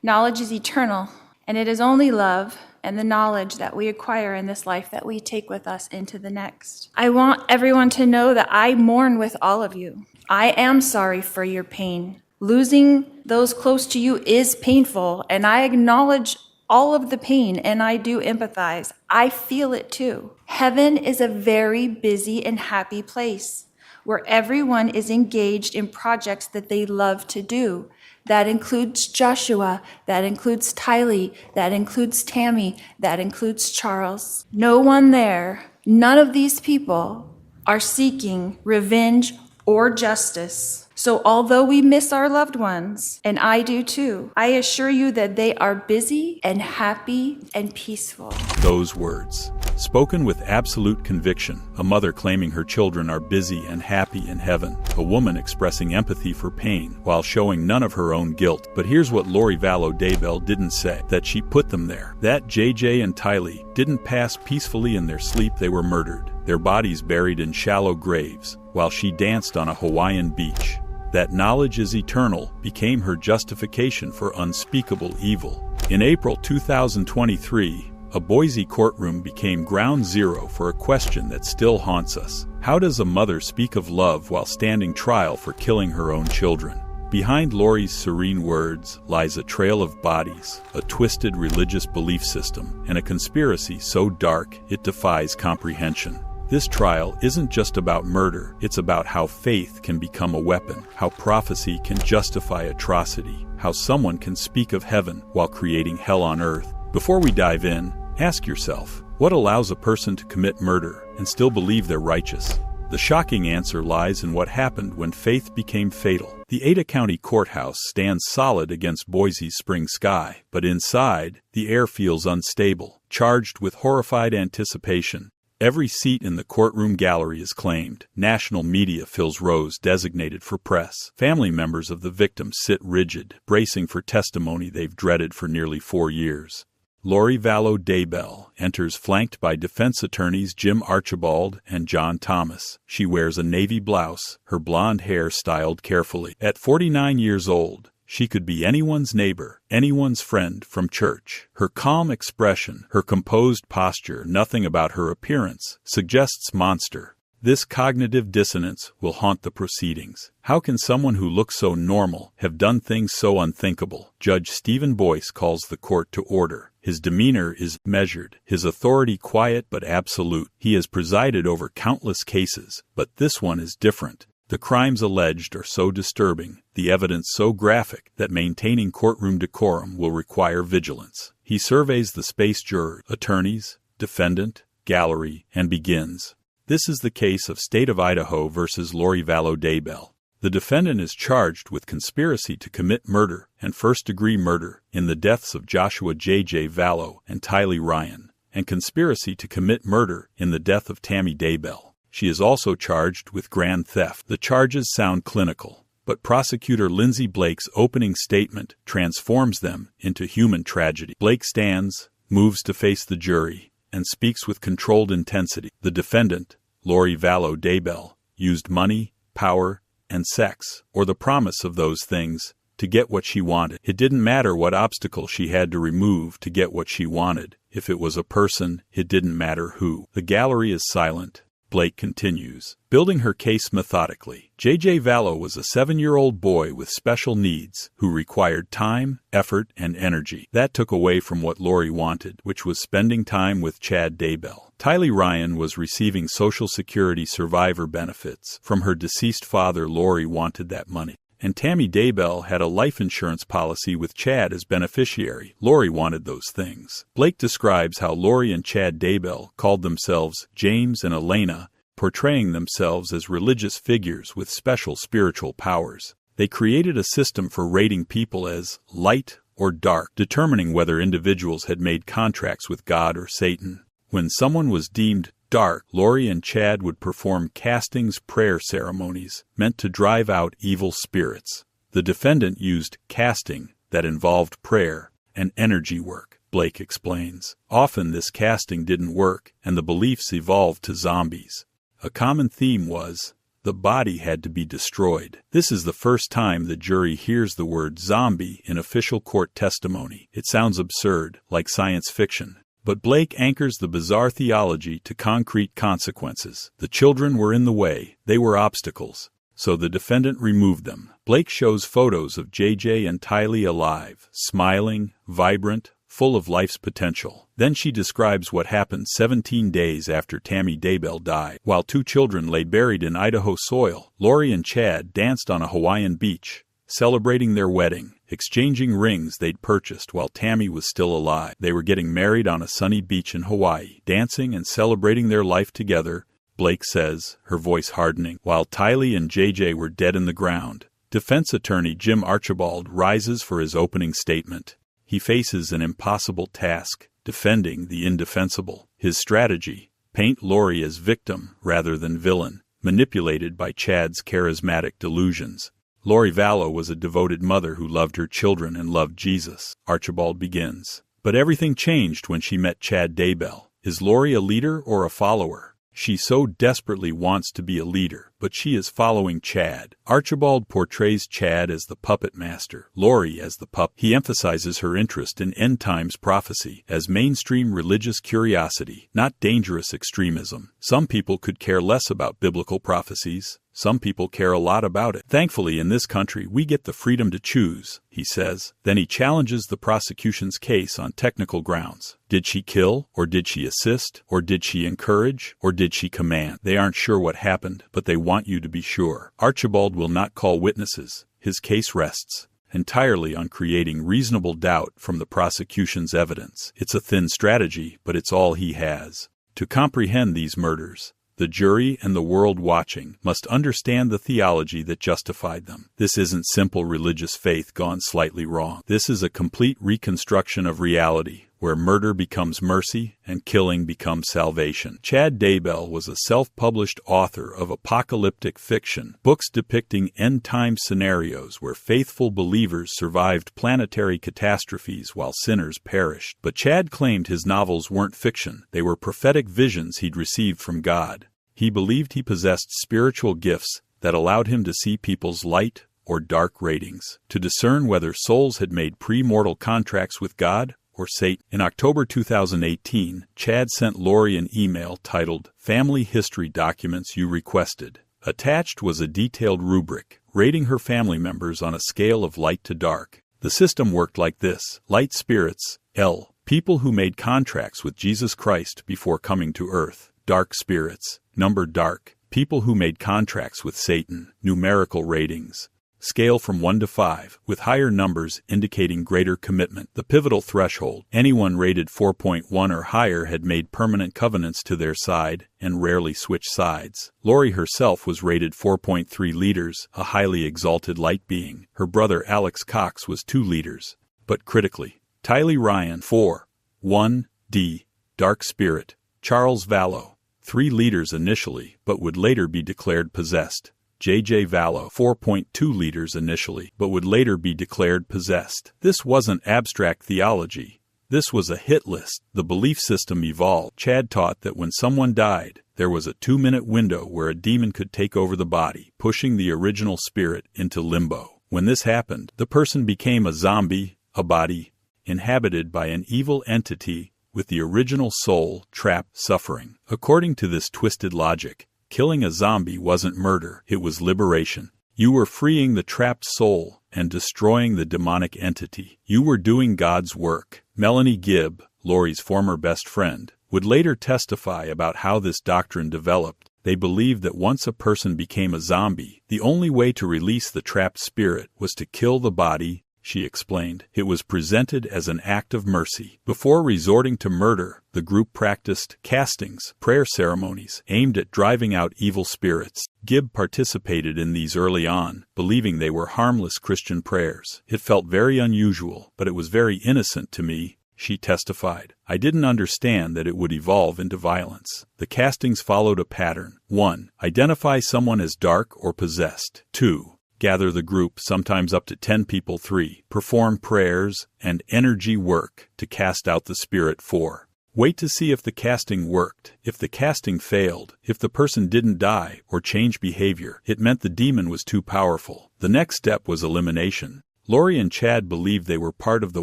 Knowledge is eternal, and it is only love and the knowledge that we acquire in this life that we take with us into the next. I want everyone to know that I mourn with all of you. I am sorry for your pain. Losing those close to you is painful, and I acknowledge all of the pain, and I do empathize. I feel it too. Heaven is a very busy and happy place where everyone is engaged in projects that they love to do. That includes Joshua, that includes Tylee, that includes Tammy, that includes Charles. No one there, none of these people are seeking revenge or justice. So although we miss our loved ones, and I do too, I assure you that they are busy and happy and peaceful. Those words, spoken with absolute conviction, a mother claiming her children are busy and happy in heaven, a woman expressing empathy for pain while showing none of her own guilt. But here's what Lori Vallow Daybell didn't say, that she put them there. That JJ and Tylee didn't pass peacefully in their sleep, they were murdered, their bodies buried in shallow graves, while she danced on a Hawaiian beach. That knowledge is eternal became her justification for unspeakable evil. In April 2023, a Boise courtroom became ground zero for a question that still haunts us. How does a mother speak of love while standing trial for killing her own children? Behind Lori's serene words lies a trail of bodies, a twisted religious belief system, and a conspiracy so dark it defies comprehension. This trial isn't just about murder, it's about how faith can become a weapon, how prophecy can justify atrocity, how someone can speak of heaven while creating hell on earth. Before we dive in, ask yourself, what allows a person to commit murder and still believe they're righteous? The shocking answer lies in what happened when faith became fatal. The Ada County Courthouse stands solid against Boise's spring sky, but inside, the air feels unstable, charged with horrified anticipation. Every seat in the courtroom gallery is claimed. National media fills rows designated for press. Family members of the victims sit rigid, bracing for testimony they've dreaded for nearly 4 years. Lori Vallow Daybell enters flanked by defense attorneys Jim Archibald and John Thomas. She wears a navy blouse, her blonde hair styled carefully. At 49 years old, she could be anyone's neighbor, anyone's friend from church. Her calm expression, her composed posture, nothing about her appearance, suggests monster. This cognitive dissonance will haunt the proceedings. How can someone who looks so normal have done things so unthinkable? Judge Stephen Boyce calls the court to order. His demeanor is measured, his authority quiet but absolute. He has presided over countless cases, but this one is different. The crimes alleged are so disturbing, the evidence so graphic, that maintaining courtroom decorum will require vigilance. He surveys the space jurors, attorneys, defendant, gallery, and begins. This is the case of State of Idaho versus Lori Vallow Daybell. The defendant is charged with conspiracy to commit murder and first-degree murder in the deaths of Joshua J.J. Vallow and Tylee Ryan, and conspiracy to commit murder in the death of Tammy Daybell. She is also charged with grand theft. The charges sound clinical, but prosecutor Lindsay Blake's opening statement transforms them into human tragedy. Blake stands, moves to face the jury, and speaks with controlled intensity. The defendant, Lori Vallow Daybell, used money, power, and sex, or the promise of those things, to get what she wanted. It didn't matter what obstacle she had to remove to get what she wanted. If it was a person, it didn't matter who. The gallery is silent. Blake continues, building her case methodically. J.J. Vallow was a 7-year-old boy with special needs who required time, effort, and energy. That took away from what Lori wanted, which was spending time with Chad Daybell. Tylee Ryan was receiving Social Security survivor benefits. From her deceased father, Lori wanted that money. And Tammy Daybell had a life insurance policy with Chad as beneficiary. Lori wanted those things. Blake describes how Lori and Chad Daybell called themselves James and Elena, portraying themselves as religious figures with special spiritual powers. They created a system for rating people as light or dark, determining whether individuals had made contracts with God or Satan. When someone was deemed dark, Lori and Chad would perform castings prayer ceremonies meant to drive out evil spirits. The defendant used casting that involved prayer and energy work, Blake explains. Often this casting didn't work, and the beliefs evolved to zombies. A common theme was, The body had to be destroyed. This is the first time the jury hears the word zombie in official court testimony. It sounds absurd, like science fiction. But Blake anchors the bizarre theology to concrete consequences. The children were in the way. They were obstacles. So the defendant removed them. Blake shows photos of JJ and Tylee alive, smiling, vibrant, full of life's potential. Then she describes what happened 17 days after Tammy Daybell died. While 2 children lay buried in Idaho soil, Lori and Chad danced on a Hawaiian beach, celebrating their wedding, exchanging rings they'd purchased while Tammy was still alive. They were getting married on a sunny beach in Hawaii, dancing and celebrating their life together, Blake says, her voice hardening. While Tylee and JJ were dead in the ground, defense attorney Jim Archibald rises for his opening statement. He faces an impossible task, defending the indefensible. His strategy: paint Lori as victim rather than villain, manipulated by Chad's charismatic delusions. Lori Vallow was a devoted mother who loved her children and loved Jesus, Archibald begins. But everything changed when she met Chad Daybell. Is Lori a leader or a follower? She so desperately wants to be a leader, but she is following Chad. Archibald portrays Chad as the puppet master, Lori as the pup. He emphasizes her interest in end-times prophecy as mainstream religious curiosity, not dangerous extremism. Some people could care less about biblical prophecies. Some people care a lot about it. Thankfully, in this country, we get the freedom to choose, he says. Then he challenges the prosecution's case on technical grounds. Did she kill, or did she assist, or did she encourage, or did she command? They aren't sure what happened, but they want you to be sure. Archibald will not call witnesses. His case rests entirely on creating reasonable doubt from the prosecution's evidence. It's a thin strategy, but it's all he has. To comprehend these murders, the jury and the world watching must understand the theology that justified them. This isn't simple religious faith gone slightly wrong. This is a complete reconstruction of reality, where murder becomes mercy and killing becomes salvation. Chad Daybell was a self-published author of apocalyptic fiction, books depicting end-time scenarios where faithful believers survived planetary catastrophes while sinners perished. But Chad claimed his novels weren't fiction. They were prophetic visions he'd received from God. He believed he possessed spiritual gifts that allowed him to see people's light or dark ratings, to discern whether souls had made pre-mortal contracts with God or Satan. In October 2018, Chad sent Lori an email titled "Family History Documents You Requested." Attached was a detailed rubric, rating her family members on a scale of light to dark. The system worked like this: light spirits, L, people who made contracts with Jesus Christ before coming to earth; dark spirits, number dark, people who made contracts with Satan, numerical ratings. Scale from 1 to 5, with higher numbers indicating greater commitment. The pivotal threshold: anyone rated 4.1 or higher had made permanent covenants to their side and rarely switched sides. Lori herself was rated 4.3 liters, a highly exalted light being. Her brother Alex Cox was 2 liters. But critically, Tylee Ryan 4.1 D, dark spirit. Charles Vallow 3 liters initially, but would later be declared possessed. J.J. Vallow 4.2 liters initially, but would later be declared possessed. This wasn't abstract theology. This was a hit list. The belief system evolved. Chad taught that when someone died, there was a 2-minute window where a demon could take over the body, pushing the original spirit into limbo. When this happened, the person became a zombie, a body inhabited by an evil entity with the original soul trapped, suffering. According to this twisted logic, killing a zombie wasn't murder, it was liberation. You were freeing the trapped soul and destroying the demonic entity. You were doing God's work. Melanie Gibb, Lori's former best friend, would later testify about how this doctrine developed. They believed that once a person became a zombie, the only way to release the trapped spirit was to kill the body. She explained. It was presented as an act of mercy. Before resorting to murder, the group practiced castings, prayer ceremonies, aimed at driving out evil spirits. Gibb participated in these early on, believing they were harmless Christian prayers. It felt very unusual, but it was very innocent to me, she testified. I didn't understand that it would evolve into violence. The castings followed a pattern. 1. Identify someone as dark or possessed. 2. Gather the group, sometimes up to 10 people. 3. Perform prayers and energy work to cast out the spirit. 4. Wait to see if the casting worked. If the casting failed, if the person didn't die or change behavior, it meant the demon was too powerful. The next step was elimination. Lori and Chad believed they were part of the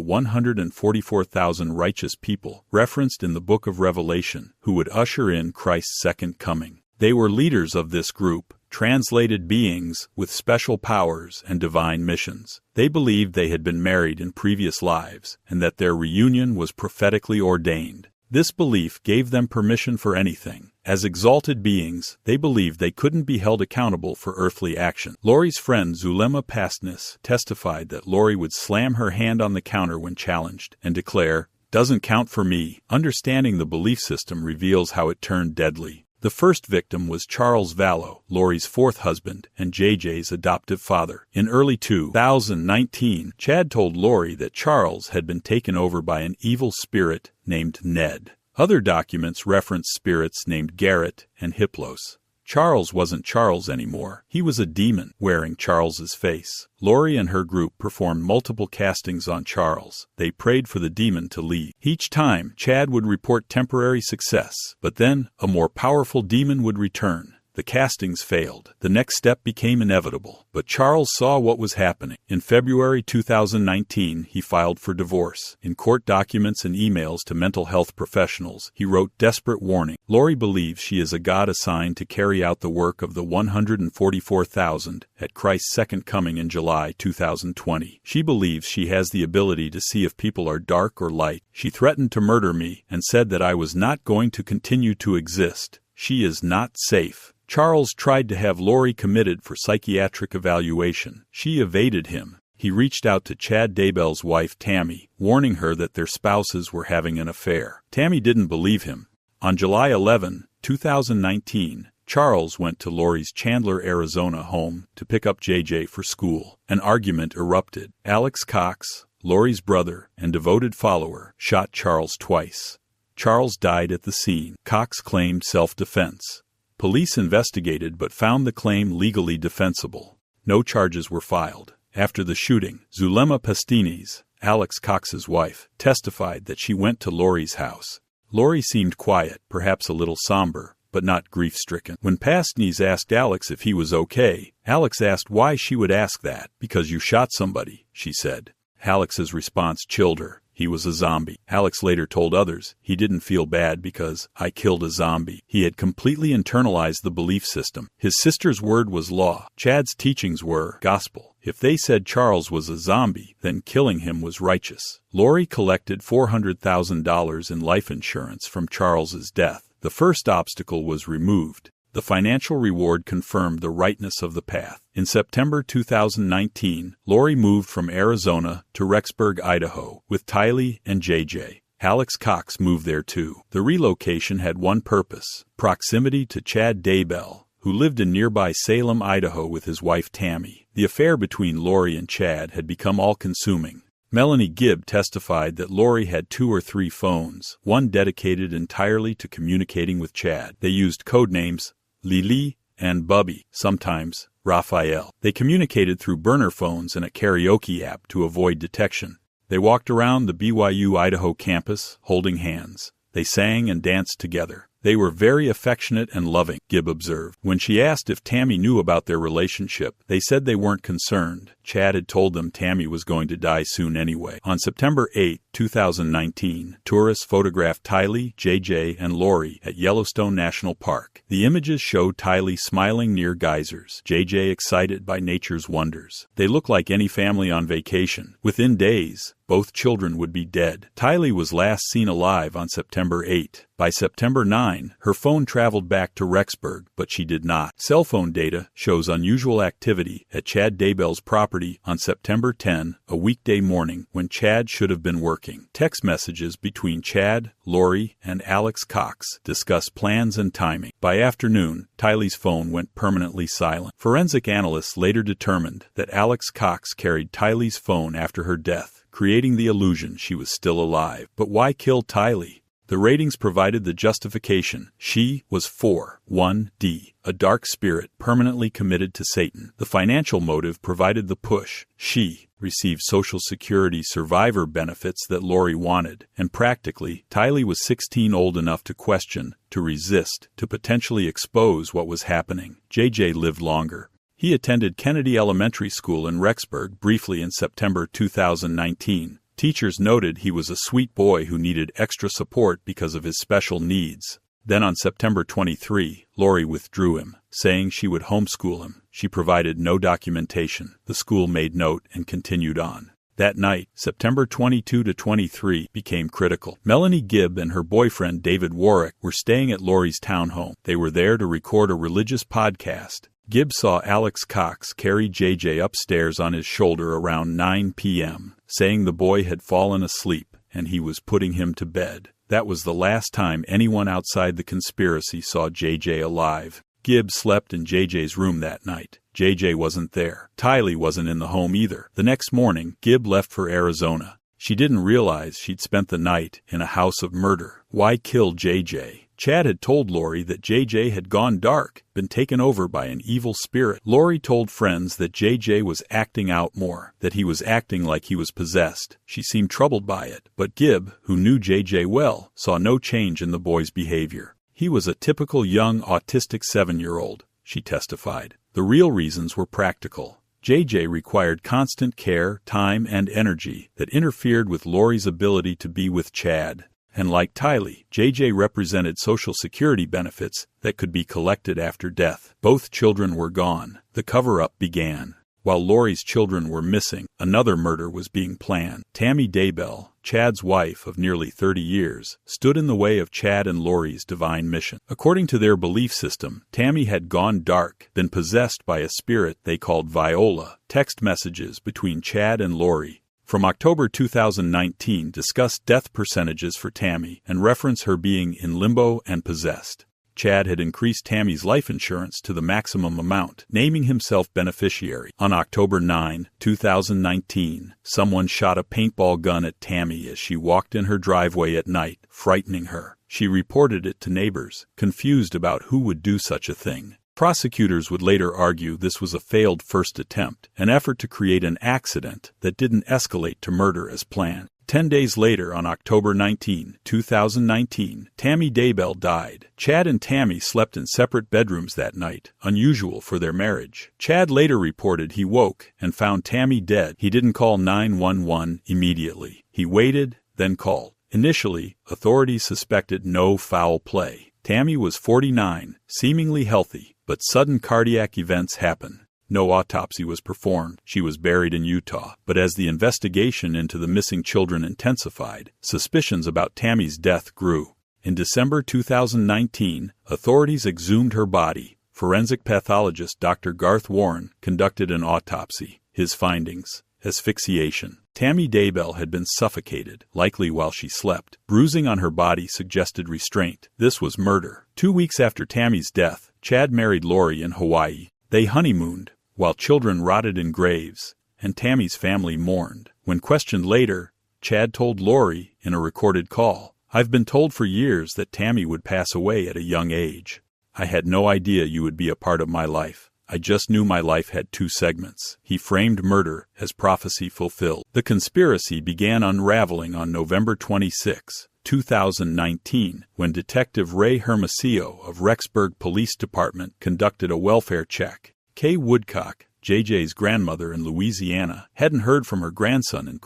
144,000 righteous people referenced in the book of Revelation who would usher in Christ's second coming. They were leaders of this group, translated beings with special powers and divine missions. They believed they had been married in previous lives and that their reunion was prophetically ordained. This belief gave them permission for anything. As exalted beings, they believed they couldn't be held accountable for earthly action. Lori's friend Zulema Pastnis testified that Lori would slam her hand on the counter when challenged and declare, "Doesn't count for me." Understanding the belief system reveals how it turned deadly. The first victim was Charles Vallow, Lori's fourth husband and JJ's adoptive father. In early 2019, Chad told Lori that Charles had been taken over by an evil spirit named Ned. Other documents reference spirits named Garrett and Hiplos. Charles wasn't Charles anymore. He was a demon wearing Charles's face. Lori and her group performed multiple castings on Charles. They prayed for the demon to leave. Each time, Chad would report temporary success, but then a more powerful demon would return. The castings failed. The next step became inevitable, but Charles saw what was happening. In February 2019, he filed for divorce. In court documents and emails to mental health professionals, he wrote desperate warning. Lori believes she is a god assigned to carry out the work of the 144,000 at Christ's second coming in July 2020. She believes she has the ability to see if people are dark or light. She threatened to murder me and said that I was not going to continue to exist. She is not safe. Charles tried to have Lori committed for psychiatric evaluation. She evaded him. He reached out to Chad Daybell's wife Tammy, warning her that their spouses were having an affair. Tammy didn't believe him. On July 11, 2019, Charles went to Lori's Chandler, Arizona home to pick up JJ for school. An argument erupted. Alex Cox, Lori's brother and devoted follower, shot Charles twice. Charles died at the scene. Cox claimed self-defense. Police investigated but found the claim legally defensible. No charges were filed. After the shooting, Zulema Pastines, Alex Cox's wife, testified that she went to Lori's house. Lori seemed quiet, perhaps a little somber, but not grief-stricken. When Pastines asked Alex if he was okay, Alex asked why she would ask that. "Because you shot somebody," she said. Alex's response chilled her. He was a zombie. Alex later told others he didn't feel bad because I killed a zombie. He had completely internalized the belief system. His sister's word was law. Chad's teachings were gospel. If they said Charles was a zombie, then killing him was righteous. Lori collected $400,000 in life insurance from Charles's death. The first obstacle was removed. The financial reward confirmed the rightness of the path. In September 2019, Lori moved from Arizona to Rexburg, Idaho, with Tylee and JJ. Alex Cox moved there too. The relocation had one purpose: proximity to Chad Daybell, who lived in nearby Salem, Idaho with his wife Tammy. The affair between Lori and Chad had become all-consuming. Melanie Gibb testified that Lori had 2 or 3 phones, one dedicated entirely to communicating with Chad. They used code names Lily and Bubby, sometimes Raphael. They communicated through burner phones and a karaoke app to avoid detection. They walked around the BYU Idaho campus holding hands. They sang and danced together. They were very affectionate and loving, Gibb observed. When she asked if Tammy knew about their relationship, they said they weren't concerned. Chad had told them Tammy was going to die soon anyway. On September 8, 2019, tourists photographed Tylee, JJ, and Lori at Yellowstone National Park. The images showed Tylee smiling near geysers, JJ excited by nature's wonders. They looked like any family on vacation. Within days, both children would be dead. Tylee was last seen alive on September 8. By September 9, her phone traveled back to Rexburg, but she did not. Cell phone data shows unusual activity at Chad Daybell's property on September 10, a weekday morning when Chad should have been working. Text messages between Chad, Lori, and Alex Cox discuss plans and timing. By afternoon, Tylee's phone went permanently silent. Forensic analysts later determined that Alex Cox carried Tylee's phone after her death, creating the illusion she was still alive. But why kill Tylee? The ratings provided the justification. She was 4-1D, a dark spirit permanently committed to Satan. The financial motive provided the push. She received Social Security survivor benefits that Lori wanted, and practically, Tylee was 16, old enough to question, to resist, to potentially expose what was happening. JJ lived longer. He attended Kennedy Elementary School in Rexburg briefly in September 2019. Teachers noted he was a sweet boy who needed extra support because of his special needs. Then on September 23, Lori withdrew him, saying she would homeschool him. She provided no documentation. The school made note and continued on. That night, September 22 to 23, became critical. Melanie Gibb and her boyfriend David Warwick were staying at Lori's townhome. They were there to record a religious podcast. Gibb saw Alex Cox carry JJ upstairs on his shoulder around 9 p.m., saying the boy had fallen asleep and he was putting him to bed. That was the last time anyone outside the conspiracy saw JJ alive. Gibb slept in JJ's room that night. JJ wasn't there. Tylee wasn't in the home either. The next morning, Gibb left for Arizona. She didn't realize she'd spent the night in a house of murder. Why kill JJ? Chad had told Lori that JJ had gone dark, been taken over by an evil spirit. Lori told friends that JJ was acting out more, that he was acting like he was possessed. She seemed troubled by it, but Gibb, who knew JJ well, saw no change in the boy's behavior. He was a typical young autistic 7-year-old, she testified. The real reasons were practical. JJ required constant care, time, and energy that interfered with Lori's ability to be with Chad. And like Tylee, JJ represented Social Security benefits that could be collected after death. Both children were gone. The cover-up began. While Lori's children were missing, another murder was being planned. Tammy Daybell, Chad's wife of nearly 30 years, stood in the way of Chad and Lori's divine mission. According to their belief system, Tammy had gone dark, been possessed by a spirit they called Viola. Text messages between Chad and Lori from October 2019 discuss death percentages for Tammy and reference her being in limbo and possessed. Chad had increased Tammy's life insurance to the maximum amount, naming himself beneficiary. On October 9, 2019, someone shot a paintball gun at Tammy as she walked in her driveway at night, frightening her. She reported it to neighbors, confused about who would do such a thing. Prosecutors would later argue this was a failed first attempt, an effort to create an accident that didn't escalate to murder as planned. 10 days later, on October 19, 2019, Tammy Daybell died. Chad and Tammy slept in separate bedrooms that night, unusual for their marriage. Chad later reported he woke and found Tammy dead. He didn't call 911 immediately. He waited, then called. Initially, authorities suspected no foul play. Tammy was 49, seemingly healthy, but sudden cardiac events happened. No autopsy was performed. She was buried in Utah. But as the investigation into the missing children intensified, suspicions about Tammy's death grew. In December 2019, authorities exhumed her body. Forensic pathologist Dr. Garth Warren conducted an autopsy. His findings: asphyxiation. Tammy Daybell had been suffocated, likely while she slept. Bruising on her body suggested restraint. This was murder. 2 weeks after Tammy's death, Chad married Lori in Hawaii. They honeymooned, while children rotted in graves, and Tammy's family mourned. When questioned later, Chad told Lori in a recorded call, "I've been told for years that Tammy would pass away at a young age. I had no idea you would be a part of my life. I just knew my life had 2 segments." He framed murder as prophecy fulfilled. The conspiracy began unraveling on November 26, 2019, when Detective Ray Hermosillo of Rexburg Police Department conducted a welfare check. Kay Woodcock, JJ's grandmother in Louisiana, hadn't heard from her grandson in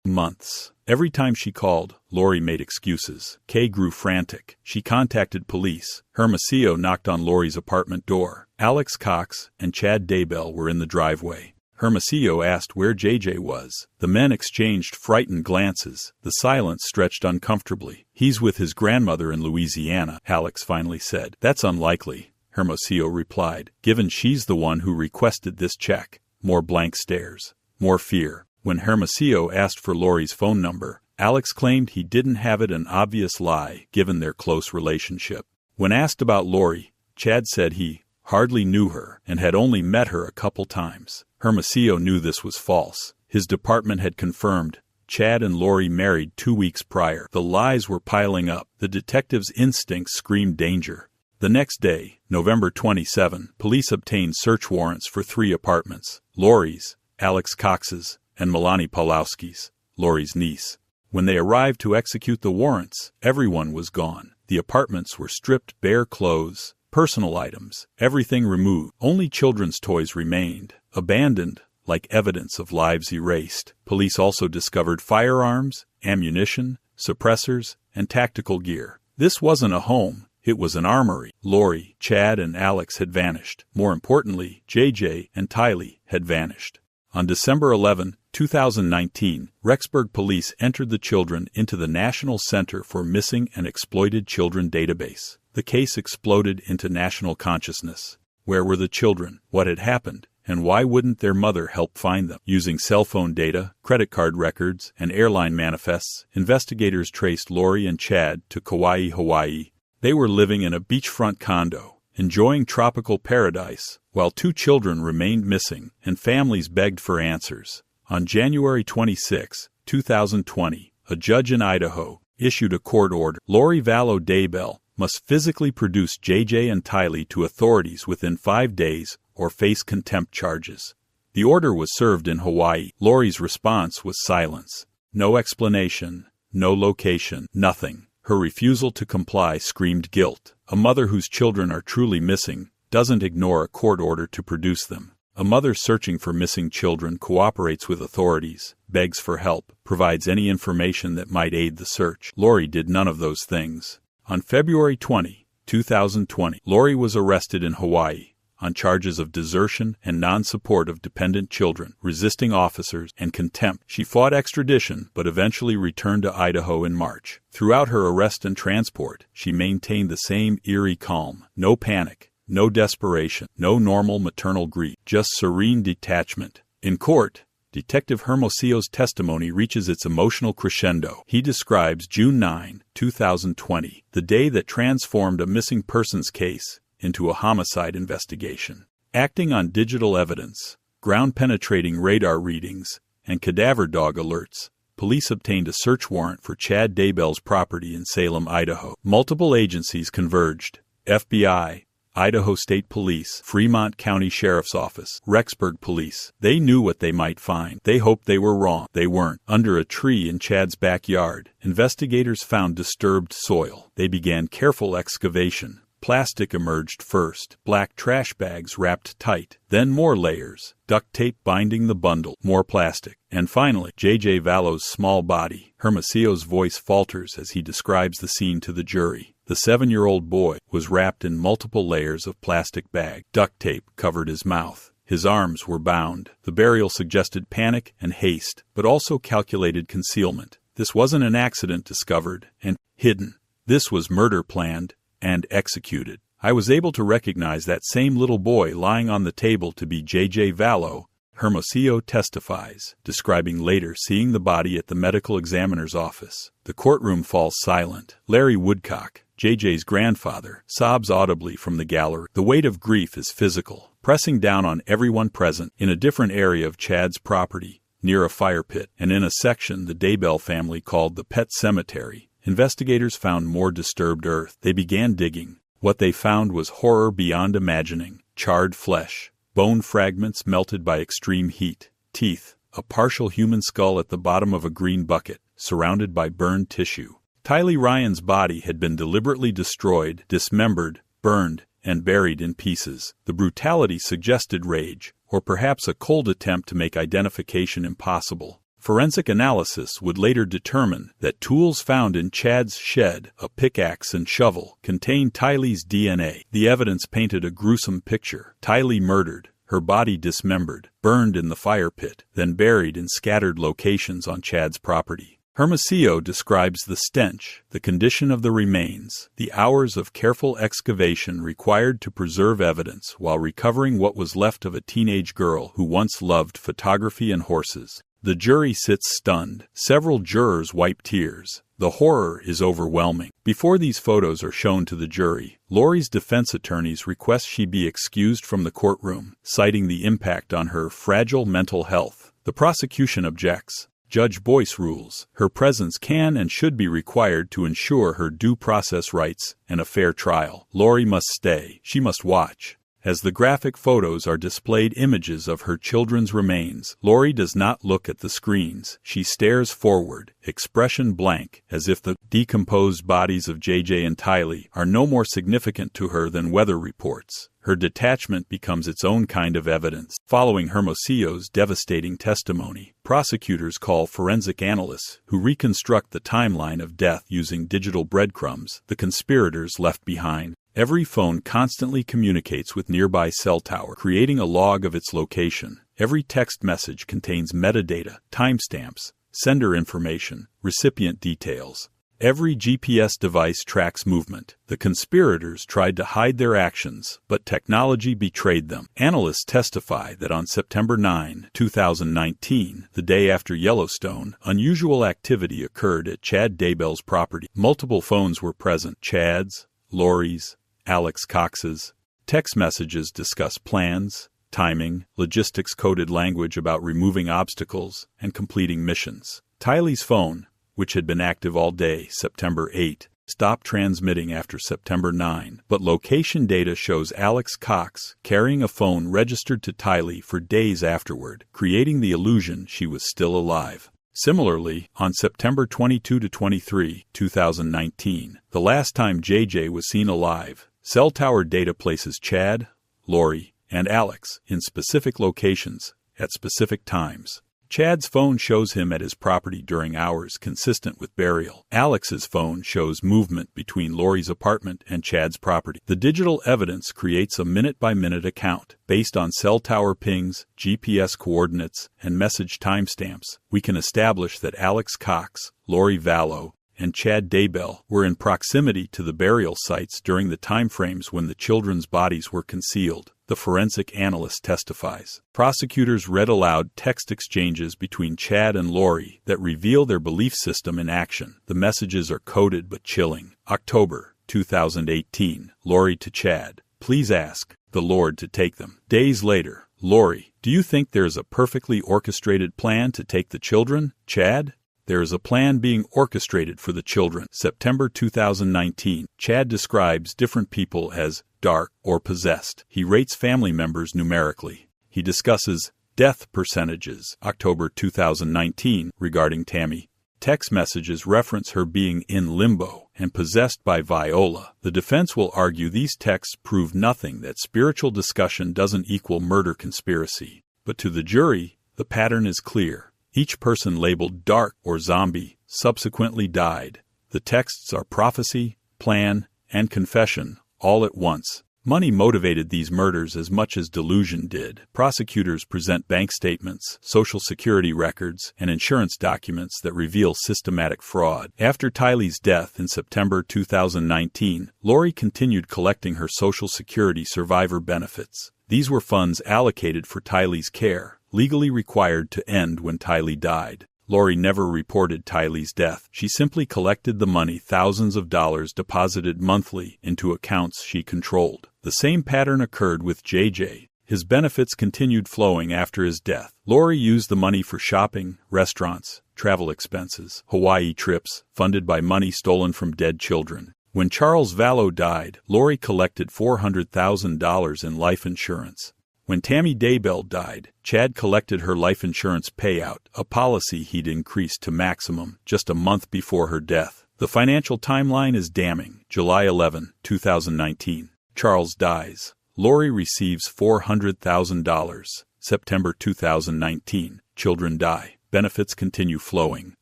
months. Every time she called, Lori made excuses. Kay grew frantic. She contacted police. Hermosillo knocked on Lori's apartment door. Alex Cox and Chad Daybell were in the driveway. Hermosillo asked where JJ was. The men exchanged frightened glances. The silence stretched uncomfortably. "He's with his grandmother in Louisiana," Alex finally said. "That's unlikely," Hermosillo replied, "given she's the one who requested this check." More blank stares. More fear. When Hermosillo asked for Lori's phone number, Alex claimed he didn't have it, an obvious lie, given their close relationship. When asked about Lori, Chad said he hardly knew her and had only met her a couple times. Hermosillo knew this was false. His department had confirmed Chad and Lori married 2 weeks prior. The lies were piling up. The detective's instincts screamed danger. The next day, November 27, police obtained search warrants for 3 apartments: Lori's, Alex Cox's, and Melanie Pawlowski's, Lori's niece. When they arrived to execute the warrants, everyone was gone. The apartments were stripped bare: clothes, personal items, everything removed. Only children's toys remained, abandoned, like evidence of lives erased. Police also discovered firearms, ammunition, suppressors, and tactical gear. This wasn't a home. It was an armory. Lori, Chad, and Alex had vanished. More importantly, JJ and Tylee had vanished. On December 11, 2019, Rexburg police entered the children into the National Center for Missing and Exploited Children database. The case exploded into national consciousness. Where were the children? What had happened? And why wouldn't their mother help find them? Using cell phone data, credit card records, and airline manifests, investigators traced Lori and Chad to Kauai, Hawaii. They were living in a beachfront condo, enjoying tropical paradise, while 2 children remained missing, and families begged for answers. On January 26, 2020, a judge in Idaho issued a court order. Lori Vallow Daybell must physically produce JJ and Tylee to authorities within 5 days or face contempt charges. The order was served in Hawaii. Lori's response was silence. No explanation, no location, nothing. Her refusal to comply screamed guilt. A mother whose children are truly missing doesn't ignore a court order to produce them. A mother searching for missing children cooperates with authorities, begs for help, provides any information that might aid the search. Lori did none of those things. On February 20, 2020, Lori was arrested in Hawaii on charges of desertion and non-support of dependent children, resisting officers, and contempt. She fought extradition, but eventually returned to Idaho in March. Throughout her arrest and transport, she maintained the same eerie calm. No panic, no desperation, no normal maternal grief, just serene detachment. In court, Detective Hermosillo's testimony reaches its emotional crescendo. He describes June 9, 2020, the day that transformed a missing persons case into a homicide investigation. Acting on digital evidence, ground-penetrating radar readings, and cadaver dog alerts, police obtained a search warrant for Chad Daybell's property in Salem, Idaho. Multiple agencies converged: FBI, Idaho State Police, Fremont County Sheriff's Office, Rexburg Police. They knew what they might find. They hoped they were wrong. They weren't. Under a tree in Chad's backyard, investigators found disturbed soil. They began careful excavation. Plastic emerged first, black trash bags wrapped tight, then more layers, duct tape binding the bundle, more plastic, and finally, J.J. Vallow's small body. Hermosillo's voice falters as he describes the scene to the jury. The 7-year-old boy was wrapped in multiple layers of plastic bag. Duct tape covered his mouth. His arms were bound. The burial suggested panic and haste, but also calculated concealment. This wasn't an accident discovered and hidden. This was murder planned and executed. I was able to recognize that same little boy lying on the table to be J.J. Vallow, Hermosillo testifies, describing later seeing the body at the medical examiner's office. The courtroom falls silent. Larry Woodcock, J.J.'s grandfather, sobs audibly from the gallery. The weight of grief is physical, pressing down on everyone present. In a different area of Chad's property, near a fire pit, and in a section the Daybell family called the Pet Cemetery, investigators found more disturbed earth. They began digging. What they found was horror beyond imagining. Charred flesh, bone fragments melted by extreme heat, teeth, a partial human skull at the bottom of a green bucket, surrounded by burned tissue. Tylee Ryan's body had been deliberately destroyed, dismembered, burned, and buried in pieces. The brutality suggested rage, or perhaps a cold attempt to make identification impossible. Forensic analysis would later determine that tools found in Chad's shed, a pickaxe and shovel, contained Tylee's DNA. The evidence painted a gruesome picture. Tylee murdered, her body dismembered, burned in the fire pit, then buried in scattered locations on Chad's property. Hermosillo describes the stench, the condition of the remains, the hours of careful excavation required to preserve evidence while recovering what was left of a teenage girl who once loved photography and horses. The jury sits stunned. Several jurors wipe tears. The horror is overwhelming. Before these photos are shown to the jury, Lori's defense attorneys request she be excused from the courtroom, citing the impact on her fragile mental health. The prosecution objects. Judge Boyce rules. Her presence can and should be required to ensure her due process rights and a fair trial. Lori must stay. She must watch. As the graphic photos are displayed images of her children's remains, Lori does not look at the screens. She stares forward, expression blank, as if the decomposed bodies of JJ and Tylee are no more significant to her than weather reports. Her detachment becomes its own kind of evidence. Following Hermosillo's devastating testimony, prosecutors call forensic analysts who reconstruct the timeline of death using digital breadcrumbs the conspirators left behind. Every phone constantly communicates with nearby cell tower, creating a log of its location. Every text message contains metadata, timestamps, sender information, recipient details. Every GPS device tracks movement. The conspirators tried to hide their actions, but technology betrayed them. Analysts testify that on September 9, 2019, the day after Yellowstone, unusual activity occurred at Chad Daybell's property. Multiple phones were present: Chad's, Lori's, Alex Cox's. Text messages discuss plans, timing, logistics, coded language about removing obstacles and completing missions. Tylee's phone, which had been active all day September 8, stopped transmitting after September 9, but location data shows Alex Cox carrying a phone registered to Tylee for days afterward, creating the illusion she was still alive. Similarly, on September 22-23, 2019, the last time JJ was seen alive, cell tower data places Chad, Lori, and Alex in specific locations at specific times. Chad's phone shows him at his property during hours consistent with burial. Alex's phone shows movement between Lori's apartment and Chad's property. The digital evidence creates a minute-by-minute account. Based on cell tower pings, GPS coordinates, and message timestamps, we can establish that Alex Cox, Lori Vallow, and Chad Daybell were in proximity to the burial sites during the timeframes when the children's bodies were concealed. The forensic analyst testifies. Prosecutors read aloud text exchanges between Chad and Lori that reveal their belief system in action. The messages are coded but chilling. October 2018, Lori to Chad: "Please ask the Lord to take them." Days later, Lori: "Do you think there's a perfectly orchestrated plan to take the children?" Chad: "There is a plan being orchestrated for the children." September 2019, Chad describes different people as dark or possessed. He rates family members numerically. He discusses death percentages. October 2019, regarding Tammy. Text messages reference her being in limbo and possessed by Viola. The defense will argue these texts prove nothing, that spiritual discussion doesn't equal murder conspiracy. But to the jury, the pattern is clear. Each person labeled dark or zombie subsequently died. The texts are prophecy, plan, and confession, all at once. Money motivated these murders as much as delusion did. Prosecutors present bank statements, social security records, and insurance documents that reveal systematic fraud. After Tylee's death in September 2019, Lori continued collecting her social security survivor benefits. These were funds allocated for Tylee's care, legally required to end when Tylee died. Lori never reported Tylee's death. She simply collected the money, thousands of dollars deposited monthly into accounts she controlled. The same pattern occurred with JJ. His benefits continued flowing after his death. Lori used the money for shopping, restaurants, travel expenses, Hawaii trips, funded by money stolen from dead children. When Charles Vallow died, Lori collected $400,000 in life insurance. When Tammy Daybell died, Chad collected her life insurance payout, a policy he'd increased to maximum just a month before her death. The financial timeline is damning. July 11, 2019. Charles dies. Lori receives $400,000. September 2019. Children die. Benefits continue flowing.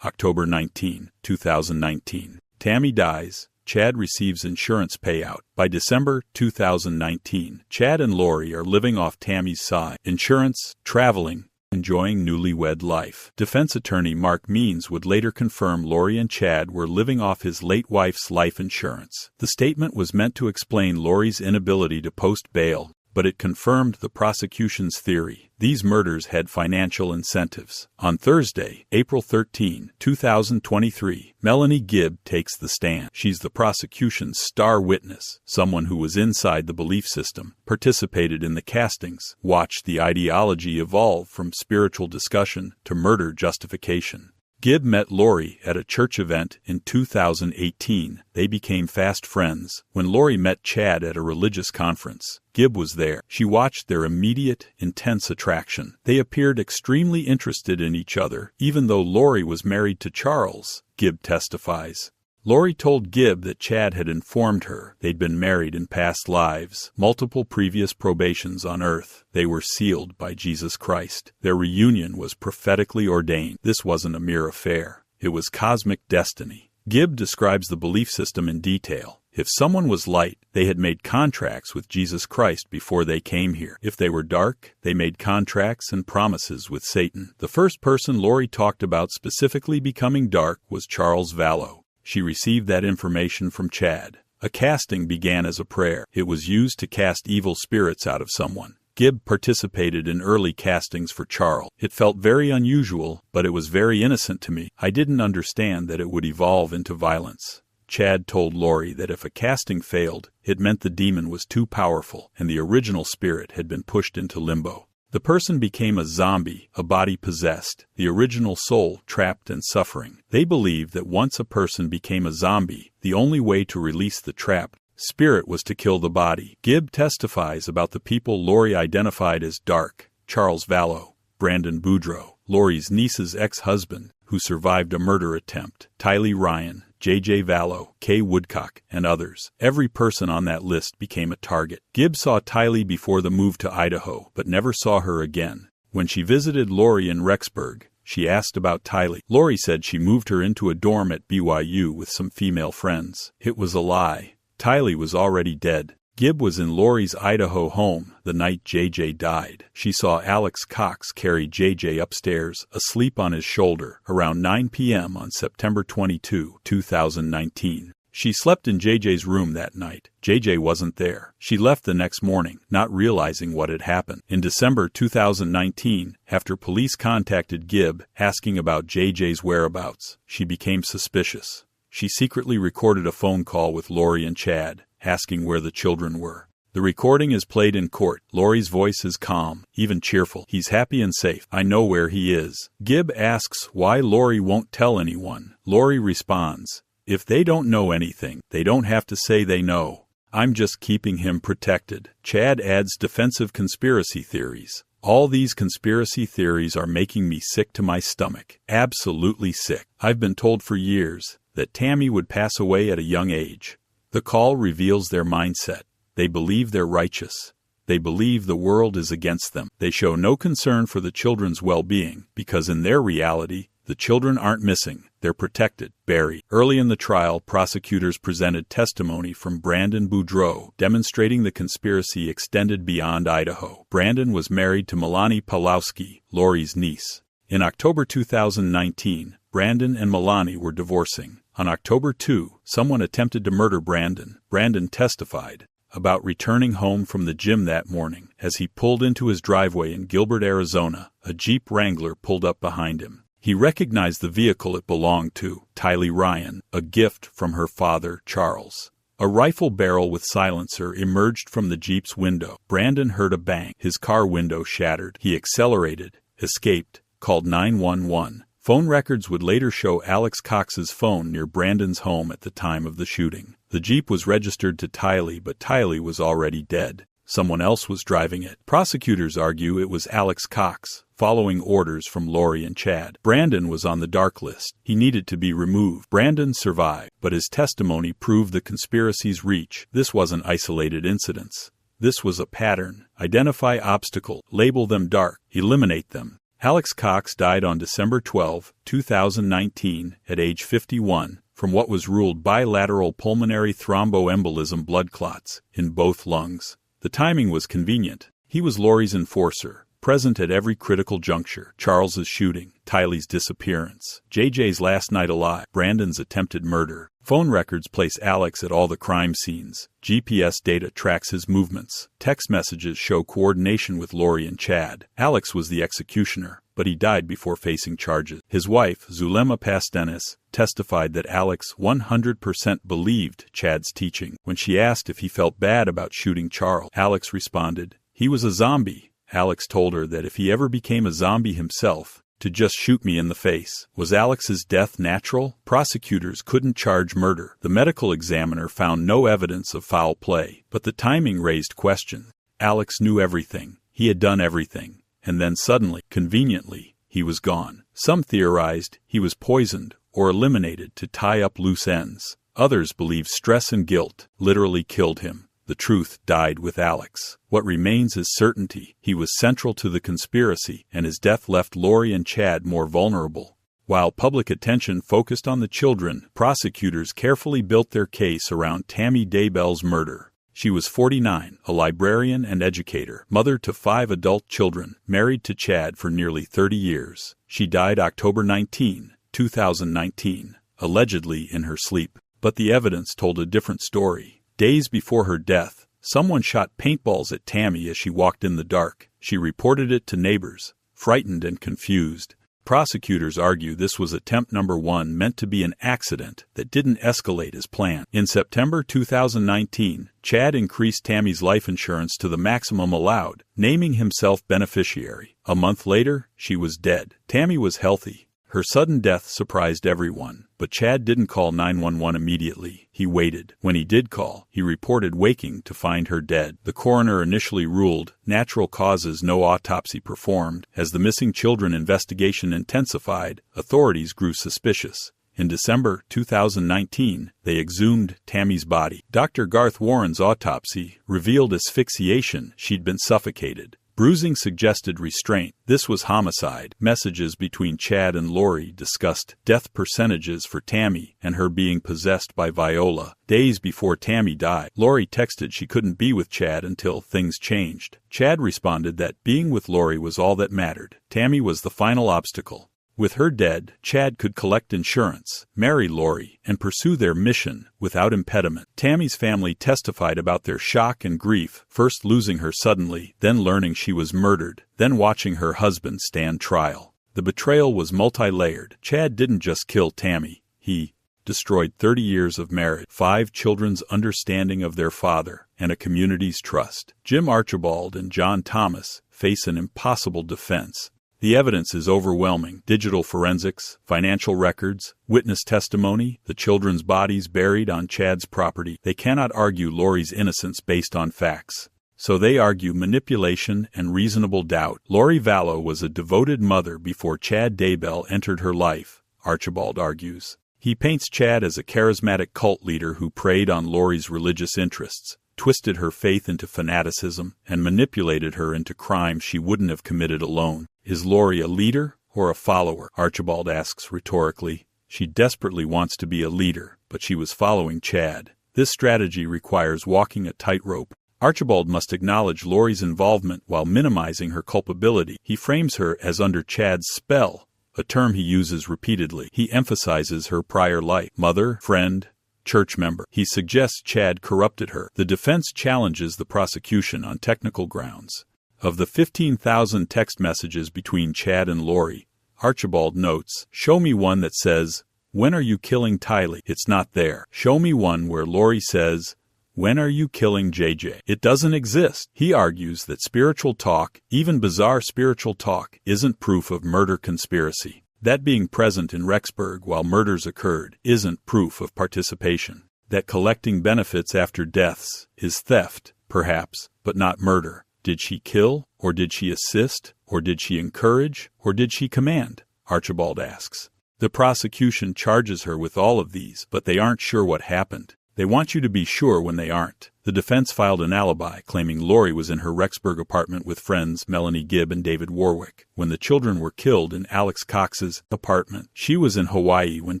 October 19, 2019. Tammy dies. Chad receives insurance payout. By December 2019, Chad and Lori are living off Tammy's side. Insurance, traveling, enjoying newlywed life. Defense attorney Mark Means would later confirm Lori and Chad were living off his late wife's life insurance. The statement was meant to explain Lori's inability to post bail but it confirmed the prosecution's theory. These murders had financial incentives. On Thursday, April 13, 2023, Melanie Gibb takes the stand. She's the prosecution's star witness, someone who was inside the belief system, participated in the castings, watched the ideology evolve from spiritual discussion to murder justification. Gibb met Lori at a church event in 2018. They became fast friends. When Lori met Chad at a religious conference, Gibb was there. She watched their immediate, intense attraction. They appeared extremely interested in each other, even though Lori was married to Charles, Gibb testifies. Lori told Gibb that Chad had informed her they'd been married in past lives, multiple previous probations on earth. They were sealed by Jesus Christ. Their reunion was prophetically ordained. This wasn't a mere affair. It was cosmic destiny. Gibb describes the belief system in detail. If someone was light, they had made contracts with Jesus Christ before they came here. If they were dark, they made contracts and promises with Satan. The first person Lori talked about specifically becoming dark was Charles Vallow. She received that information from Chad. A casting began as a prayer. It was used to cast evil spirits out of someone. Gibb participated in early castings for Charles. It felt very unusual, but it was very innocent to me. I didn't understand that it would evolve into violence. Chad told Lori that if a casting failed, it meant the demon was too powerful and the original spirit had been pushed into limbo. The person became a zombie, a body possessed, the original soul trapped and suffering. They believed that once a person became a zombie, the only way to release the trapped spirit was to kill the body. Gibb testifies about the people Lori identified as dark: Charles Vallow, Brandon Boudreaux, Lori's niece's ex-husband, who survived a murder attempt, Tylee Ryan, J.J. Vallow, Kay Woodcock, and others. Every person on that list became a target. Gibb saw Tylee before the move to Idaho, but never saw her again. When she visited Lori in Rexburg, she asked about Tylee. Lori said she moved her into a dorm at BYU with some female friends. It was a lie. Tylee was already dead. Gibb was in Lori's Idaho home the night J.J. died. She saw Alex Cox carry J.J. upstairs, asleep on his shoulder, around 9 p.m. on September 22, 2019. She slept in J.J.'s room that night. J.J. wasn't there. She left the next morning, not realizing what had happened. In December 2019, after police contacted Gibb asking about J.J.'s whereabouts, she became suspicious. She secretly recorded a phone call with Lori and Chad, asking where the children were. The recording is played in court. Lori's voice is calm, even cheerful. "He's happy and safe. I know where he is." Gibb asks why Lori won't tell anyone. Lori responds, "If they don't know anything, they don't have to say they know. I'm just keeping him protected." Chad adds defensive conspiracy theories. "All these conspiracy theories are making me sick to my stomach. Absolutely sick. I've been told for years that Tammy would pass away at a young age." The call reveals their mindset. They believe they're righteous. They believe the world is against them. They show no concern for the children's well-being, because in their reality, the children aren't missing. They're protected, buried. Early in the trial, prosecutors presented testimony from Brandon Boudreaux, demonstrating the conspiracy extended beyond Idaho. Brandon was married to Melanie Pawlowski, Lori's niece. In October 2019, Brandon and Melanie were divorcing. On October 2, someone attempted to murder Brandon. Brandon testified about returning home from the gym that morning. As he pulled into his driveway in Gilbert, Arizona, a Jeep Wrangler pulled up behind him. He recognized the vehicle it belonged to, Tylee Ryan, a gift from her father, Charles. A rifle barrel with silencer emerged from the Jeep's window. Brandon heard a bang. His car window shattered. He accelerated, escaped, called 911. Phone records would later show Alex Cox's phone near Brandon's home at the time of the shooting. The Jeep was registered to Tylee, but Tylee was already dead. Someone else was driving it. Prosecutors argue it was Alex Cox, following orders from Lori and Chad. Brandon was on the dark list. He needed to be removed. Brandon survived, but his testimony proved the conspiracy's reach. This wasn't isolated incidents. This was a pattern. Identify obstacle, label them dark, eliminate them. Alex Cox died on December 12, 2019, at age 51, from what was ruled bilateral pulmonary thromboembolism blood clots in both lungs. The timing was convenient. He was Lori's enforcer. present at every critical juncture. Charles's shooting, Tylee's disappearance, JJ's last night alive, Brandon's attempted murder. Phone records place Alex at all the crime scenes. GPS data tracks his movements. Text messages show coordination with Lori and Chad. Alex was the executioner, but he died before facing charges. His wife, Zulema Pastenis, testified that Alex 100% believed Chad's teaching. When she asked if he felt bad about shooting Charles, Alex responded, "He was a zombie." Alex told her that if he ever became a zombie himself, to just shoot me in the face. Was Alex's death natural? Prosecutors couldn't charge murder. The medical examiner found no evidence of foul play, but the timing raised questions. Alex knew everything. He had done everything. And then suddenly, conveniently, he was gone. Some theorized he was poisoned or eliminated to tie up loose ends. Others believed stress and guilt literally killed him. The truth died with Alex. What remains is certainty. He was central to the conspiracy, and his death left Lori and Chad more vulnerable. While public attention focused on the children, prosecutors carefully built their case around Tammy Daybell's murder. She was 49, a librarian and educator, mother to 5 adult children, married to Chad for nearly 30 years. She died October 19, 2019, allegedly in her sleep. But the evidence told a different story. Days before her death, someone shot paintballs at Tammy as she walked in the dark. She reported it to neighbors, frightened and confused. Prosecutors argue this was attempt number 1, meant to be an accident that didn't escalate as planned. In September 2019, Chad increased Tammy's life insurance to the maximum allowed, naming himself beneficiary. A month later, she was dead. Tammy was healthy. Her sudden death surprised everyone, but Chad didn't call 911 immediately. He waited. When he did call, he reported waking to find her dead. The coroner initially ruled natural causes, no autopsy performed. As the missing children investigation intensified, authorities grew suspicious. In December 2019, they exhumed Tammy's body. Dr. Garth Warren's autopsy revealed asphyxiation. She'd been suffocated. Bruising suggested restraint. This was homicide. Messages between Chad and Lori discussed death percentages for Tammy and her being possessed by Viola. Days before Tammy died, Lori texted she couldn't be with Chad until things changed. Chad responded that being with Lori was all that mattered. Tammy was the final obstacle. With her dead, Chad could collect insurance, marry Lori, and pursue their mission without impediment. Tammy's family testified about their shock and grief, first losing her suddenly, then learning she was murdered, then watching her husband stand trial. The betrayal was multi-layered. Chad didn't just kill Tammy. He destroyed 30 years of marriage, 5 children's understanding of their father, and a community's trust. Jim Archibald and John Thomas face an impossible defense. The evidence is overwhelming. Digital forensics, financial records, witness testimony, the children's bodies buried on Chad's property. They cannot argue Lori's innocence based on facts. So they argue manipulation and reasonable doubt. Lori Vallow was a devoted mother before Chad Daybell entered her life, Archibald argues. He paints Chad as a charismatic cult leader who preyed on Lori's religious interests, twisted her faith into fanaticism, and manipulated her into crimes she wouldn't have committed alone. Is Lori a leader or a follower? Archibald asks rhetorically. She desperately wants to be a leader, but she was following Chad. This strategy requires walking a tightrope. Archibald must acknowledge Lori's involvement while minimizing her culpability. He frames her as under Chad's spell, a term he uses repeatedly. He emphasizes her prior life, mother, friend, church member. He suggests Chad corrupted her. The defense challenges the prosecution on technical grounds. Of the 15,000 text messages between Chad and Lori, Archibald notes, "Show me one that says, 'When are you killing Tylee?' It's not there. Show me one where Lori says, 'When are you killing JJ?' It doesn't exist." He argues that spiritual talk, even bizarre spiritual talk, isn't proof of murder conspiracy. That being present in Rexburg while murders occurred isn't proof of participation. That collecting benefits after deaths is theft, perhaps, but not murder. Did she kill, or did she assist, or did she encourage, or did she command? Archibald asks. The prosecution charges her with all of these, but they aren't sure what happened. They want you to be sure when they aren't. The defense filed an alibi, claiming Lori was in her Rexburg apartment with friends Melanie Gibb and David Warwick when the children were killed in Alex Cox's apartment. She was in Hawaii when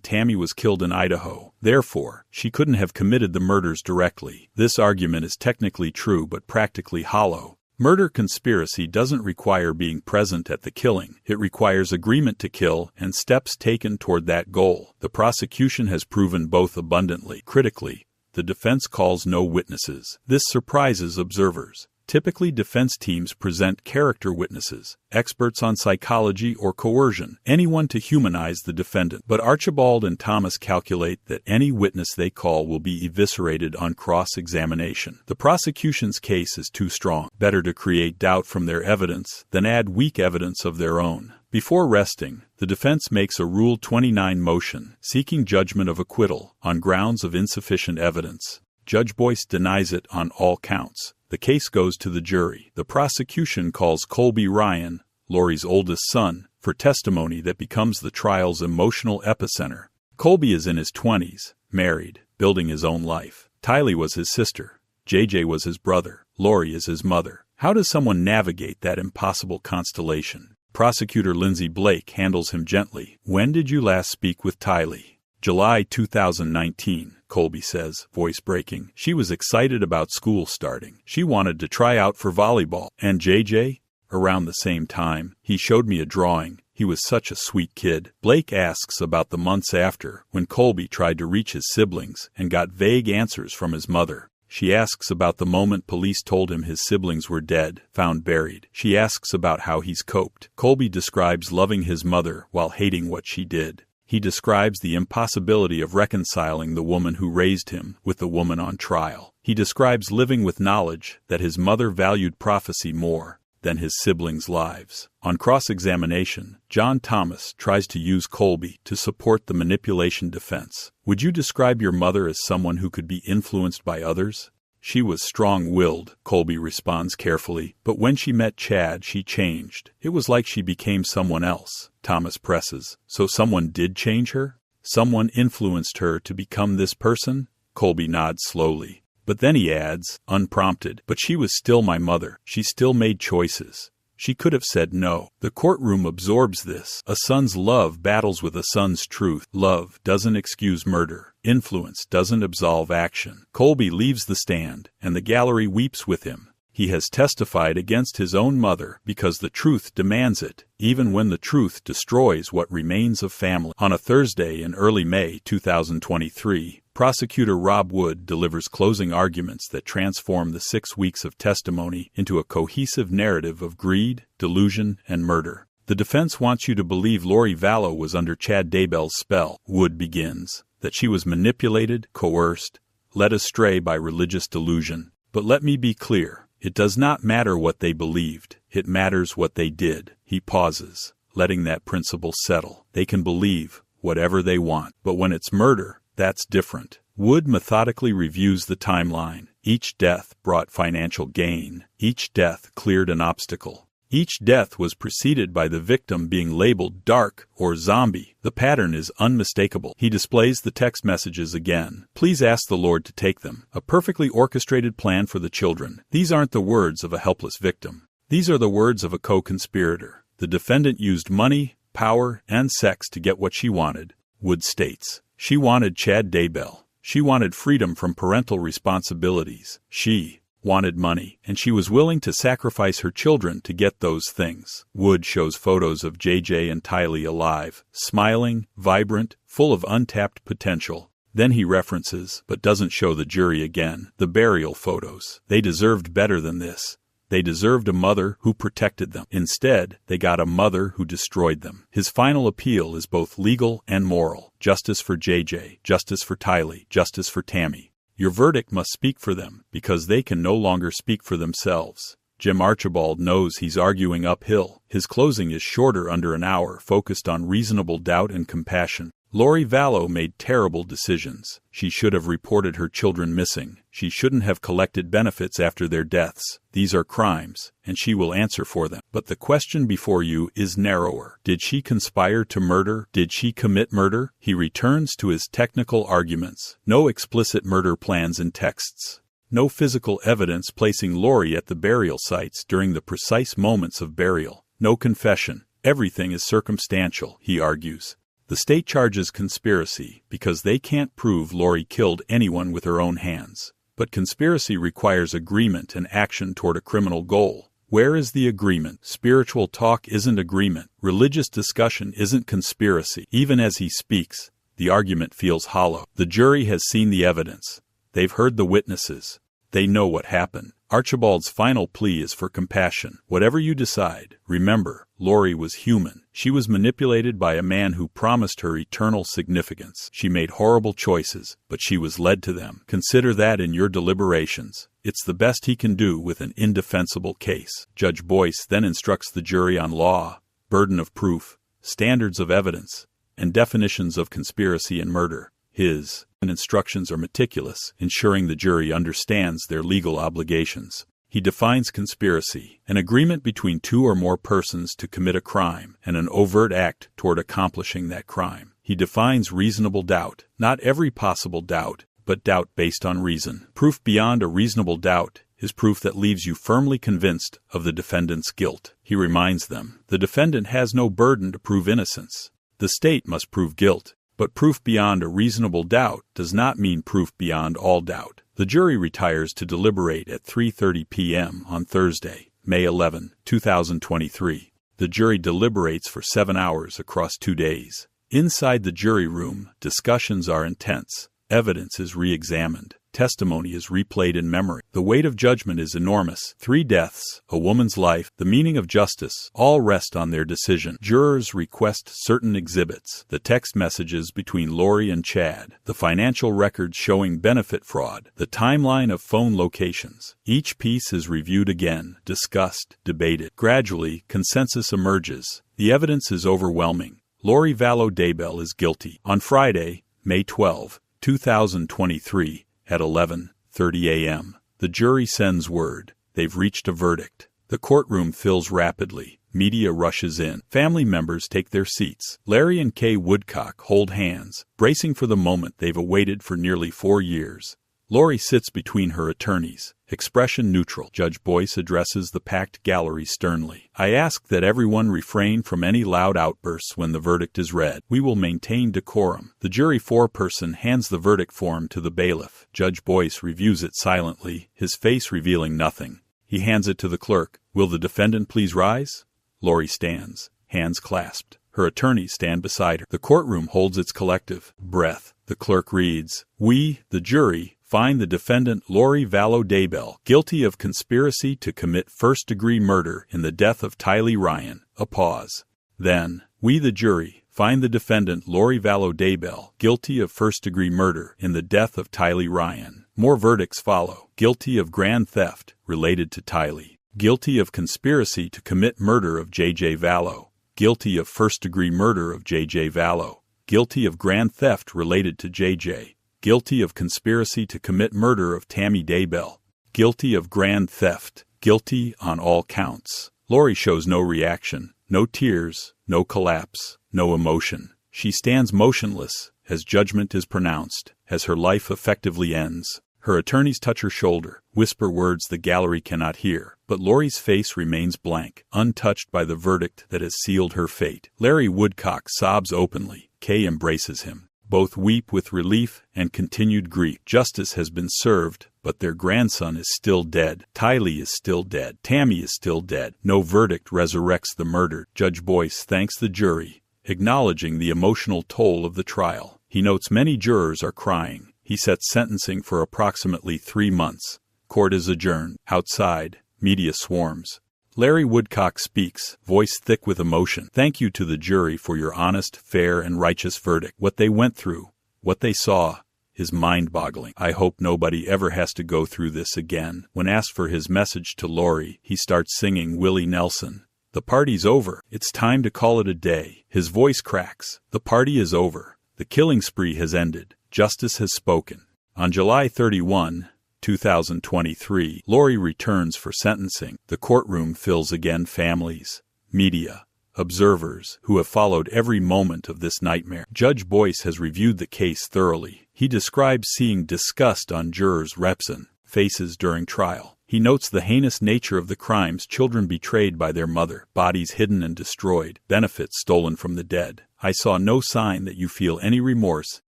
Tammy was killed in Idaho. Therefore, she couldn't have committed the murders directly. This argument is technically true but practically hollow. Murder conspiracy doesn't require being present at the killing. It requires agreement to kill and steps taken toward that goal. The prosecution has proven both abundantly. Critically, the defense calls no witnesses. This surprises observers. Typically, defense teams present character witnesses, experts on psychology or coercion, anyone to humanize the defendant. But Archibald and Thomas calculate that any witness they call will be eviscerated on cross-examination. The prosecution's case is too strong. Better to create doubt from their evidence than add weak evidence of their own. Before resting, the defense makes a Rule 29 motion, seeking judgment of acquittal on grounds of insufficient evidence. Judge Boyce denies it on all counts. The case goes to the jury. The prosecution calls Colby Ryan, Lori's oldest son, for testimony that becomes the trial's emotional epicenter. Colby is in his 20s, married, building his own life. Tylee was his sister. JJ was his brother. Lori is his mother. How does someone navigate that impossible constellation? Prosecutor Lindsay Blake handles him gently. When did you last speak with Tylee? July 2019, Colby says, voice breaking. She was excited about school starting. She wanted to try out for volleyball. And JJ? Around the same time, he showed me a drawing. He was such a sweet kid. Blake asks about the months after, when Colby tried to reach his siblings and got vague answers from his mother. She asks about the moment police told him his siblings were dead, found buried. She asks about how he's coped. Colby describes loving his mother while hating what she did. He describes the impossibility of reconciling the woman who raised him with the woman on trial. He describes living with knowledge that his mother valued prophecy more than his siblings' lives. On cross-examination, John Thomas tries to use Colby to support the manipulation defense. Would you describe your mother as someone who could be influenced by others? She was strong-willed, Colby responds carefully, but when she met Chad, she changed. It was like she became someone else. Thomas presses. So someone did change her? Someone influenced her to become this person? Colby nods slowly. But then he adds, unprompted, but she was still my mother. She still made choices. She could have said no. The courtroom absorbs this. A son's love battles with a son's truth. Love doesn't excuse murder. Influence doesn't absolve action. Colby leaves the stand, and the gallery weeps with him. He has testified against his own mother because the truth demands it, even when the truth destroys what remains of family. On a Thursday in early May 2023, Prosecutor Rob Wood delivers closing arguments that transform the 6 weeks of testimony into a cohesive narrative of greed, delusion, and murder. The defense wants you to believe Lori Vallow was under Chad Daybell's spell. Wood begins, that she was manipulated, coerced, led astray by religious delusion. But let me be clear. It does not matter what they believed. It matters what they did. He pauses, letting that principle settle. They can believe whatever they want. But when it's murder, that's different. Wood methodically reviews the timeline. Each death brought financial gain. Each death cleared an obstacle. Each death was preceded by the victim being labeled dark or zombie. The pattern is unmistakable. He displays the text messages again. Please ask the Lord to take them. A perfectly orchestrated plan for the children. These aren't the words of a helpless victim. These are the words of a co-conspirator. The defendant used money, power, and sex to get what she wanted. Wood states, she wanted Chad Daybell. She wanted freedom from parental responsibilities. She wanted money, and she was willing to sacrifice her children to get those things. Wood shows photos of JJ and Tylee alive, smiling, vibrant, full of untapped potential. Then he references, but doesn't show the jury again, the burial photos. They deserved better than this. They deserved a mother who protected them. Instead, they got a mother who destroyed them. His final appeal is both legal and moral. Justice for JJ, justice for Tylee, justice for Tammy. Your verdict must speak for them, because they can no longer speak for themselves. Jim Archibald knows he's arguing uphill. His closing is shorter, under an hour, focused on reasonable doubt and compassion. Lori Vallow made terrible decisions. She should have reported her children missing. She shouldn't have collected benefits after their deaths. These are crimes, and she will answer for them. But the question before you is narrower. Did she conspire to murder? Did she commit murder? He returns to his technical arguments. No explicit murder plans in texts. No physical evidence placing Lori at the burial sites during the precise moments of burial. No confession. Everything is circumstantial, he argues. The state charges conspiracy because they can't prove Lori killed anyone with her own hands. But conspiracy requires agreement and action toward a criminal goal. Where is the agreement? Spiritual talk isn't agreement. Religious discussion isn't conspiracy. Even as he speaks, the argument feels hollow. The jury has seen the evidence. They've heard the witnesses. They know what happened. Archibald's final plea is for compassion. Whatever you decide, remember, Lori was human. She was manipulated by a man who promised her eternal significance. She made horrible choices, but she was led to them. Consider that in your deliberations. It's the best he can do with an indefensible case. Judge Boyce then instructs the jury on law, burden of proof, standards of evidence, and definitions of conspiracy and murder. His instructions are meticulous, ensuring the jury understands their legal obligations. He defines conspiracy, an agreement between two or more persons to commit a crime, and an overt act toward accomplishing that crime. He defines reasonable doubt, not every possible doubt, but doubt based on reason. Proof beyond a reasonable doubt is proof that leaves you firmly convinced of the defendant's guilt. He reminds them, the defendant has no burden to prove innocence. The state must prove guilt. But proof beyond a reasonable doubt does not mean proof beyond all doubt. The jury retires to deliberate at 3:30 p.m. on Thursday, May 11, 2023. The jury deliberates for 7 hours across 2 days. Inside the jury room, discussions are intense. Evidence is re-examined. Testimony is replayed in memory. The weight of judgment is enormous. 3 deaths, a woman's life, the meaning of justice, all rest on their decision. Jurors request certain exhibits. The text messages between Lori and Chad, the financial records showing benefit fraud, the timeline of phone locations. Each piece is reviewed again, discussed, debated. Gradually, consensus emerges. The evidence is overwhelming. Lori Vallow Daybell is guilty. On Friday, May 12, 2023, at 11:30 a.m., the jury sends word. They've reached a verdict. The courtroom fills rapidly. Media rushes in. Family members take their seats. Larry and Kay Woodcock hold hands, bracing for the moment they've awaited for nearly 4 years. Lori sits between her attorneys, expression neutral. Judge Boyce addresses the packed gallery sternly. I ask that everyone refrain from any loud outbursts when the verdict is read. We will maintain decorum. The jury foreperson hands the verdict form to the bailiff. Judge Boyce reviews it silently, his face revealing nothing. He hands it to the clerk. Will the defendant please rise? Lori stands, hands clasped. Her attorneys stand beside her. The courtroom holds its collective breath. The clerk reads, We, the jury, find the defendant Lori Vallow Daybell guilty of conspiracy to commit first-degree murder in the death of Tylee Ryan. A pause. Then, we the jury find the defendant Lori Vallow Daybell guilty of first-degree murder in the death of Tylee Ryan. More verdicts follow. Guilty of grand theft related to Tylee. Guilty of conspiracy to commit murder of J.J. Vallow. Guilty of first-degree murder of J.J. Vallow. Guilty of grand theft related to J.J. Guilty of conspiracy to commit murder of Tammy Daybell. Guilty of grand theft. Guilty on all counts. Lori shows no reaction, no tears, no collapse, no emotion. She stands motionless as judgment is pronounced, as her life effectively ends. Her attorneys touch her shoulder, whisper words the gallery cannot hear, but Lori's face remains blank, untouched by the verdict that has sealed her fate. Larry Woodcock sobs openly. Kay embraces him. Both weep with relief and continued grief. Justice has been served, but their grandson is still dead. Tylee is still dead. Tammy is still dead. No verdict resurrects the murdered. Judge Boyce thanks the jury, acknowledging the emotional toll of the trial. He notes many jurors are crying. He sets sentencing for approximately 3 months. Court is adjourned. Outside, media swarms. Larry Woodcock speaks, voice thick with emotion. Thank you to the jury for your honest, fair, and righteous verdict. What they went through, what they saw, is mind-boggling. I hope nobody ever has to go through this again. When asked for his message to Lori, he starts singing Willie Nelson. The party's over. It's time to call it a day. His voice cracks. The party is over. The killing spree has ended. Justice has spoken. On July 31, 2023, Lori returns for sentencing. The courtroom fills again. Families, media, observers who have followed every moment of this nightmare. Judge Boyce has reviewed the case thoroughly. He describes seeing disgust on jurors' repson faces during trial. He notes the heinous nature of the crimes: children betrayed by their mother, bodies hidden and destroyed, benefits stolen from the dead. I saw no sign that you feel any remorse,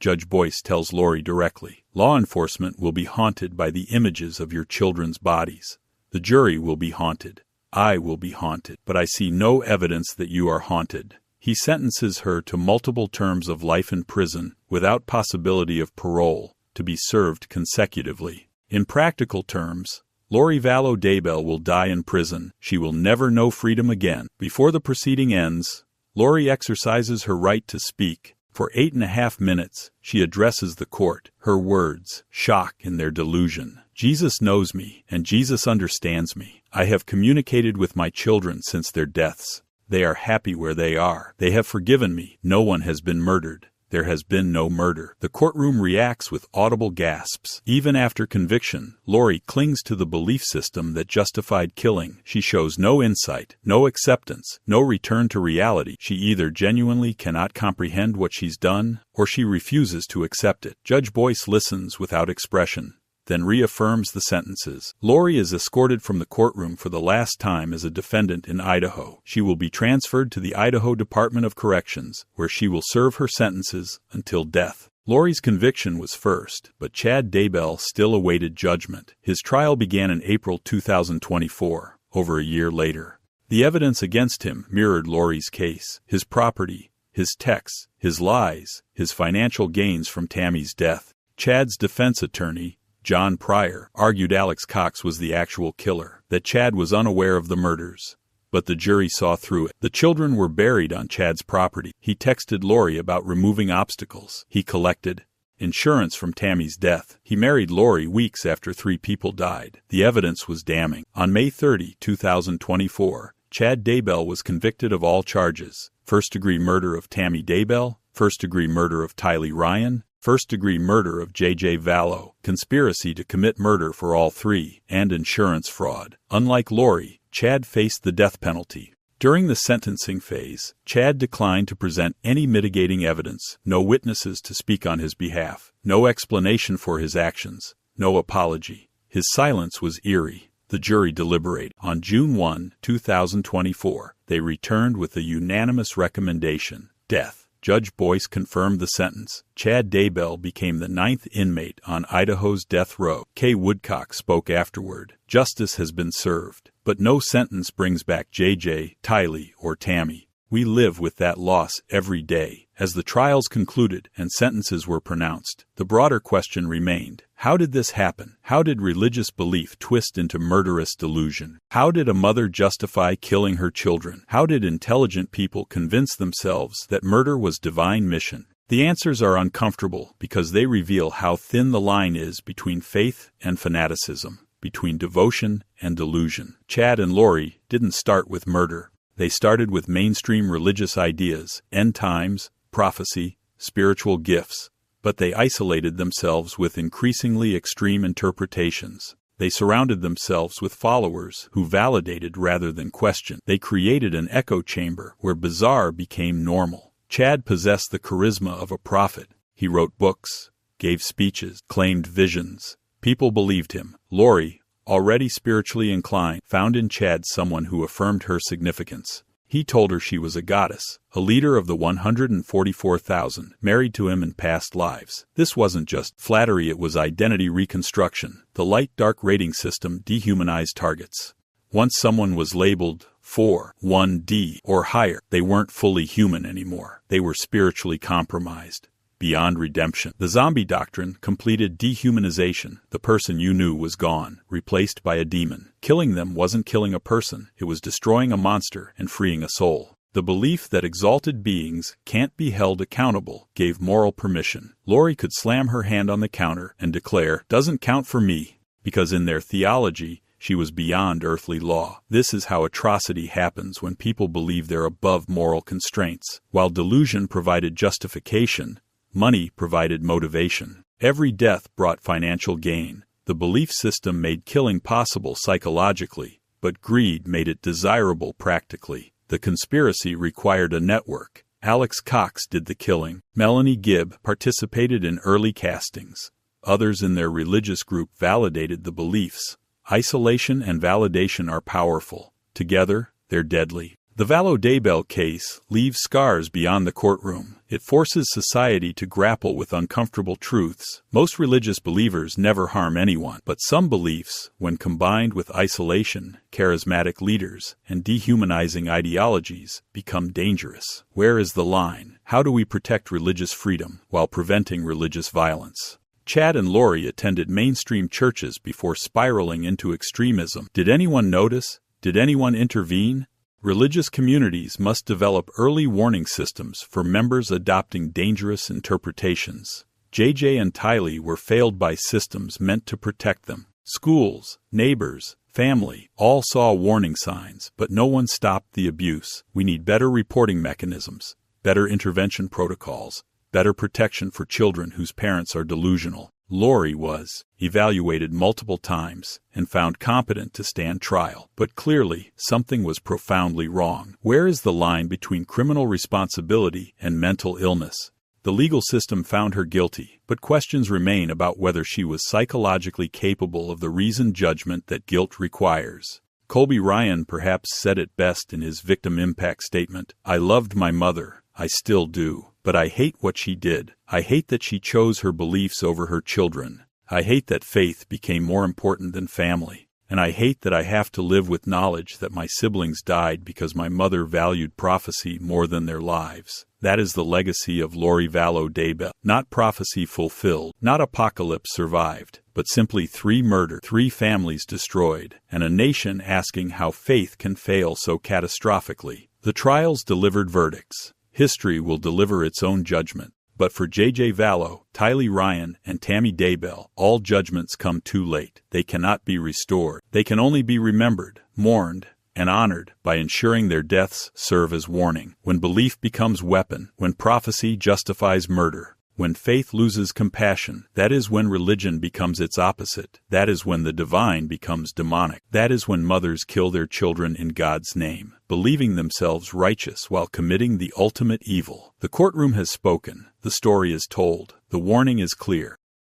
Judge Boyce tells Lori directly. Law enforcement will be haunted by the images of your children's bodies. The jury will be haunted. I will be haunted, but I see no evidence that you are haunted. He sentences her to multiple terms of life in prison without possibility of parole, to be served consecutively. In practical terms, Lori Vallow Daybell will die in prison. She will never know freedom again. Before the proceeding ends, Lori exercises her right to speak. For 8.5 minutes, she addresses the court. Her words shock in their delusion. Jesus knows me, and Jesus understands me. I have communicated with my children since their deaths. They are happy where they are. They have forgiven me. No one has been murdered. There has been no murder. The courtroom reacts with audible gasps. Even after conviction, Lori clings to the belief system that justified killing. She shows no insight, no acceptance, no return to reality. She either genuinely cannot comprehend what she's done, or she refuses to accept it. Judge Boyce listens without expression, then reaffirms the sentences. Lori is escorted from the courtroom for the last time as a defendant in Idaho. She will be transferred to the Idaho Department of Corrections, where she will serve her sentences until death. Lori's conviction was first, but Chad Daybell still awaited judgment. His trial began in April 2024, over a year later. The evidence against him mirrored Lori's case: his property, his texts, his lies, his financial gains from Tammy's death. Chad's defense attorney, John Pryor, argued Alex Cox was the actual killer, that Chad was unaware of the murders. But the jury saw through it. The children were buried on Chad's property. He texted Lori about removing obstacles. He collected insurance from Tammy's death. He married Lori weeks after 3 people died. The evidence was damning. On May 30, 2024, Chad Daybell was convicted of all charges: first-degree murder of Tammy Daybell, first-degree murder of Tylee Ryan, first-degree murder of J.J. Vallow, conspiracy to commit murder for all 3, and insurance fraud. Unlike Lori, Chad faced the death penalty. During the sentencing phase, Chad declined to present any mitigating evidence, no witnesses to speak on his behalf, no explanation for his actions, no apology. His silence was eerie. The jury deliberated. On June 1, 2024, they returned with a unanimous recommendation: death. Judge Boyce confirmed the sentence. Chad Daybell became the 9th inmate on Idaho's death row. Kay Woodcock spoke afterward. Justice has been served, but no sentence brings back JJ, Tylee, or Tammy. We live with that loss every day. As the trials concluded and sentences were pronounced, the broader question remained: how did this happen? How did religious belief twist into murderous delusion? How did a mother justify killing her children? How did intelligent people convince themselves that murder was divine mission? The answers are uncomfortable because they reveal how thin the line is between faith and fanaticism, between devotion and delusion. Chad and Lori didn't start with murder. They started with mainstream religious ideas, end times, prophecy, spiritual gifts, but they isolated themselves with increasingly extreme interpretations. They surrounded themselves with followers who validated rather than questioned. They created an echo chamber where bizarre became normal. Chad possessed the charisma of a prophet. He wrote books, gave speeches, claimed visions. People believed him. Lori, already spiritually inclined, found in Chad someone who affirmed her significance. He told her she was a goddess, a leader of the 144,000, married to him in past lives. This wasn't just flattery, it was identity reconstruction. The light-dark rating system dehumanized targets. Once someone was labeled 4, 1D, or higher, they weren't fully human anymore. They were spiritually compromised. Beyond redemption. The zombie doctrine completed dehumanization. The person you knew was gone, replaced by a demon. Killing them wasn't killing a person, it was destroying a monster and freeing a soul. The belief that exalted beings can't be held accountable gave moral permission. Lori could slam her hand on the counter and declare, "Doesn't count for me," because in their theology, she was beyond earthly law. This is how atrocity happens when people believe they're above moral constraints. While delusion provided justification, money provided motivation. Every death brought financial gain. The belief system made killing possible psychologically, but greed made it desirable practically. The conspiracy required a network. Alex Cox did the killing. Melanie Gibb participated in early castings. Others in their religious group validated the beliefs. Isolation and validation are powerful. Together, they're deadly. The Vallow Daybell case leaves scars beyond the courtroom. It forces society to grapple with uncomfortable truths. Most religious believers never harm anyone, but some beliefs, when combined with isolation, charismatic leaders, and dehumanizing ideologies, become dangerous. Where is the line? How do we protect religious freedom while preventing religious violence? Chad and Lori attended mainstream churches before spiraling into extremism. Did anyone notice? Did anyone intervene? Religious communities must develop early warning systems for members adopting dangerous interpretations. JJ and Tylee were failed by systems meant to protect them. Schools, neighbors, family, all saw warning signs, but no one stopped the abuse. We need better reporting mechanisms, better intervention protocols, better protection for children whose parents are delusional. Lori was evaluated multiple times and found competent to stand trial, but clearly something was profoundly wrong. Where is the line between criminal responsibility and mental illness? The legal system found her guilty, but questions remain about whether she was psychologically capable of the reasoned judgment that guilt requires. Colby Ryan perhaps said it best in his victim impact statement, "I loved my mother, I still do. But I hate what she did. I hate that she chose her beliefs over her children. I hate that faith became more important than family. And I hate that I have to live with knowledge that my siblings died because my mother valued prophecy more than their lives." That is the legacy of Lori Vallow Daybell. Not prophecy fulfilled, not apocalypse survived, but simply 3 murdered, 3 families destroyed, and a nation asking how faith can fail so catastrophically. The trials delivered verdicts. History will deliver its own judgment. But for J.J. Vallow, Tylee Ryan, and Tammy Daybell, all judgments come too late. They cannot be restored. They can only be remembered, mourned, and honored by ensuring their deaths serve as warning. When belief becomes weapon, when prophecy justifies murder, when faith loses compassion, that is when religion becomes its opposite. That is when the divine becomes demonic. That is when mothers kill their children in God's name, believing themselves righteous while committing the ultimate evil. The courtroom has spoken. The story is told. The warning is clear.